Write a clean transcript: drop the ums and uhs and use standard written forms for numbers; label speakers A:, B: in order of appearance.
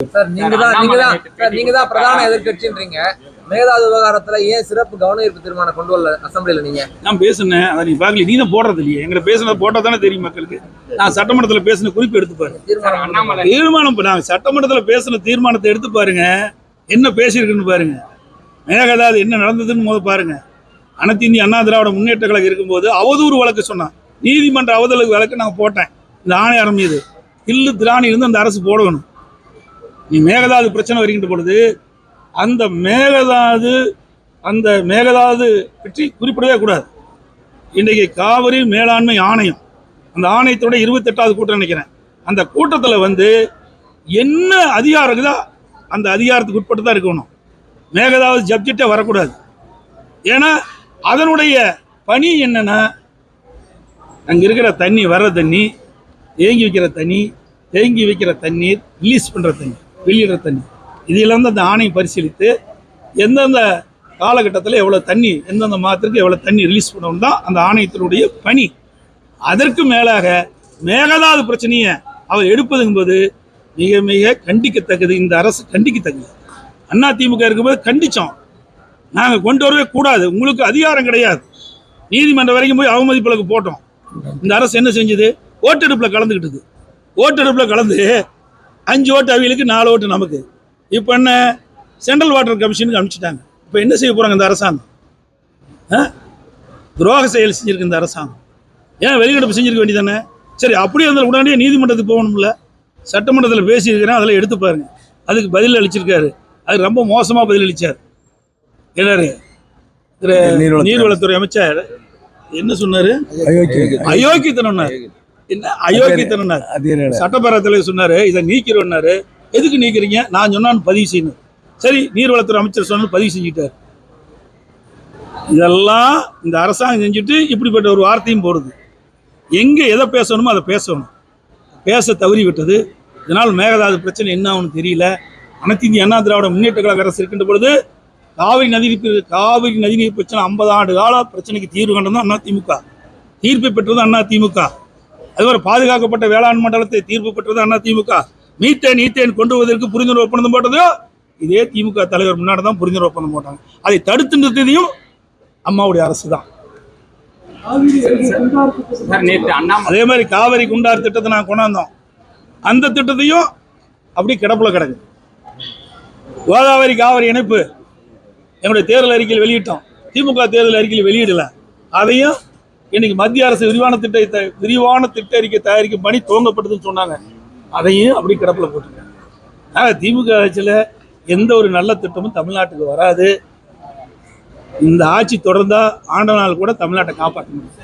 A: Sir நீங்க தான் பிரதான எதிர்க்கட்சின்றீங்க. மேகதாது விவகாரத்துல ஏன் சிறப்பு கவன ஈர்ப்பு தீர்மானம் கொண்டு வரல அசம்பிளில? நீங்க
B: நான் பேசுனேன், அதை நீ பாக்கல, நீ தான் போடுறது இல்லையே. எங்களை பேசுனது போட்டா தானே தெரியும் மக்களுக்கு. நான் சட்டமன்றத்தில் பேசின குறிப்பு எடுத்து பாருங்க. தீர்மானம் நாங்க சட்டமன்றத்தில் பேசின தீர்மானத்தை எடுத்து பாருங்க, என்ன பேசியிருக்குன்னு பாருங்க. மேகதாது என்ன நடந்ததுன்னு போது பாருங்க. அனைத்து இந்திய அண்ணா திராவிட முன்னேற்ற கழகம் இருக்கும்போது அவதூறு வழக்கு சொன்னான். நீதிமன்ற அவதூறு வழக்கு நாங்கள் போட்டேன். இந்த ஆணையாளர் மீது தில்லு திராணி இருந்து அந்த அரசு போடணும். நீ மேகதாது பிரச்சனை வருகின்ற பொழுது அந்த மேகதாது பற்றி குறிப்பிடவே கூடாது. இன்றைக்கு காவிரி மேலாண்மை ஆணையம், அந்த ஆணையத்தோட 28வது கூட்டம் நினைக்கிறேன். அந்த கூட்டத்தில் என்ன அதிகாரம் இருக்குதோ அந்த அதிகாரத்துக்கு உட்பட்டு தான் இருக்கணும். மேகதாது சப்ஜெக்டே வரக்கூடாது. ஏன்னா அதனுடைய பணி என்னன்னா, அங்கே இருக்கிற தண்ணி, வர்ற தண்ணி, தேங்கி வைக்கிற தண்ணீர், ரிலீஸ் பண்ணுற தண்ணி, வெளியிடுற தண்ணி, இதையெல்லாம் அந்த ஆணையம் பரிசீலித்து எந்தெந்த காலகட்டத்தில் எவ்வளோ தண்ணி, எந்தெந்த மாதத்திற்கு எவ்வளோ தண்ணி ரிலீஸ் பண்ணணும் தான் அந்த ஆணையத்தினுடைய பணி. அதற்கு மேலாக மேகதாது பிரச்சனையை அவர் எடுப்பதுங்கும்போது மிக மிக கண்டிக்கத்தக்கது. இந்த அரசு கண்டிக்கத்தக்கது. அண்ணா திமுக இருக்கும்போது கண்டித்தோம். நாங்கள் கொண்டு வரவே கூடாது, உங்களுக்கு அதிகாரம் கிடையாது, நீதிமன்றம் வரைக்கும் போய் அவமதிப்புகளுக்கு போட்டோம். இந்த அரசு என்ன செஞ்சது? ஓட்டெடுப்பில் கலந்துக்கிட்டது. ஓட்டெடுப்பில் கலந்து 5 ஓட்டு அவிகளுக்கு 4 ஓட்டு நமக்கு. இப்போ என்ன, சென்ட்ரல் வாட்டர் கமிஷனுக்கு அனுப்பிச்சிட்டாங்க. இப்போ என்ன செய்ய போகிறாங்க இந்த அரசாங்கம்? துரோக செயல் செஞ்சுருக்கு இந்த அரசாங்கம். ஏன் வெளிநடப்பு செஞ்சிருக்க வேண்டியதானே? சரி, அப்படியே இருந்தால் உடனடியே நீதிமன்றத்துக்கு போகணும்ல. சட்டமன்றத்தில் பேசியிருக்கிறேன், அதில் எடுத்து பாருங்க. அதுக்கு பதில் அளிச்சிருக்காரு. அது ரொம்ப மோசமாக பதில் அளித்தார். எல்லாரு நீர்வளத்துறை அமைச்சர் என்ன சொன்னாரு? அயோக்கியத்தனம். என்ன அயோக்கியத்தனம்? சட்டப்பேரவையில் சொன்னாரு, இதை நீக்கிறோன்னாரு. எதுக்கு நீக்கிறீங்க? நான் சொன்னான்னு பதிவு செய்யணும். சரி, நீர்வளத்துறை அமைச்சர் சொன்னாலும் பதிவு செஞ்சுட்டார். இதெல்லாம் இந்த அரசாங்கம் செஞ்சுட்டு இப்படிப்பட்ட ஒரு வார்த்தையும் போடுது. எங்கே எதை பேசணுமோ அதை பேசணும். பேச தவறி விட்டது. இதனால் மேகதாது பிரச்சனை என்ன ஆகும்னு தெரியல. அனைத்து இந்திய அண்ணா திராவிட முன்னேற்ற கழக அரசு இருக்கின்ற பொழுது காவிரி நதிநீர் பிரச்சனை 50 ஆண்டு கால பிரச்சனைக்கு தீர்வு கண்டதும் அண்ணா திமுக, தீர்ப்பு பெற்றது அண்ணா திமுக. அதுவரை பாதுகாக்கப்பட்ட வேளாண் மண்டலத்தை தீர்ப்பு பெற்றது அண்ணா திமுக. மீத்தேன் கொண்டு வருவதற்கு புரிந்துணர்வு ஒப்பந்தம் போட்டதோ இதே திமுக தலைவர் முன்னாடி தான் புரிந்துணர்வு ஒப்பந்தம் போட்டாங்க. அதை தடுத்து நிறுத்தியதையும் அம்மாவுடைய அரசு தான். அதே மாதிரி காவிரி குண்டார் திட்டத்தை நான் கொண்டாந்தோம். அந்த திட்டத்தையும் அப்படி கிடப்புல கிடக்கு. கோதாவரி காவிரி இணைப்பு என்னுடைய தேர்தல் அறிக்கையில் வெளியிட்டோம். திமுக தேர்தல் அறிக்கையில் வெளியிடல. அதையும் இன்னைக்கு மத்திய அரசு விரிவான திட்ட அறிக்கை தயாரிக்கும் பணி துவங்கப்பட்டதுன்னு சொன்னாங்க. அதையும் அப்படி கிடப்பில் போட்டுருக்காங்க. திமுக ஆட்சியில் எந்த ஒரு நல்ல திட்டமும் தமிழ்நாட்டுக்கு வராது. இந்த ஆட்சி தொடர்ந்தா ஆண்ட நாள் கூட தமிழ்நாட்டை காப்பாற்ற முடியும்.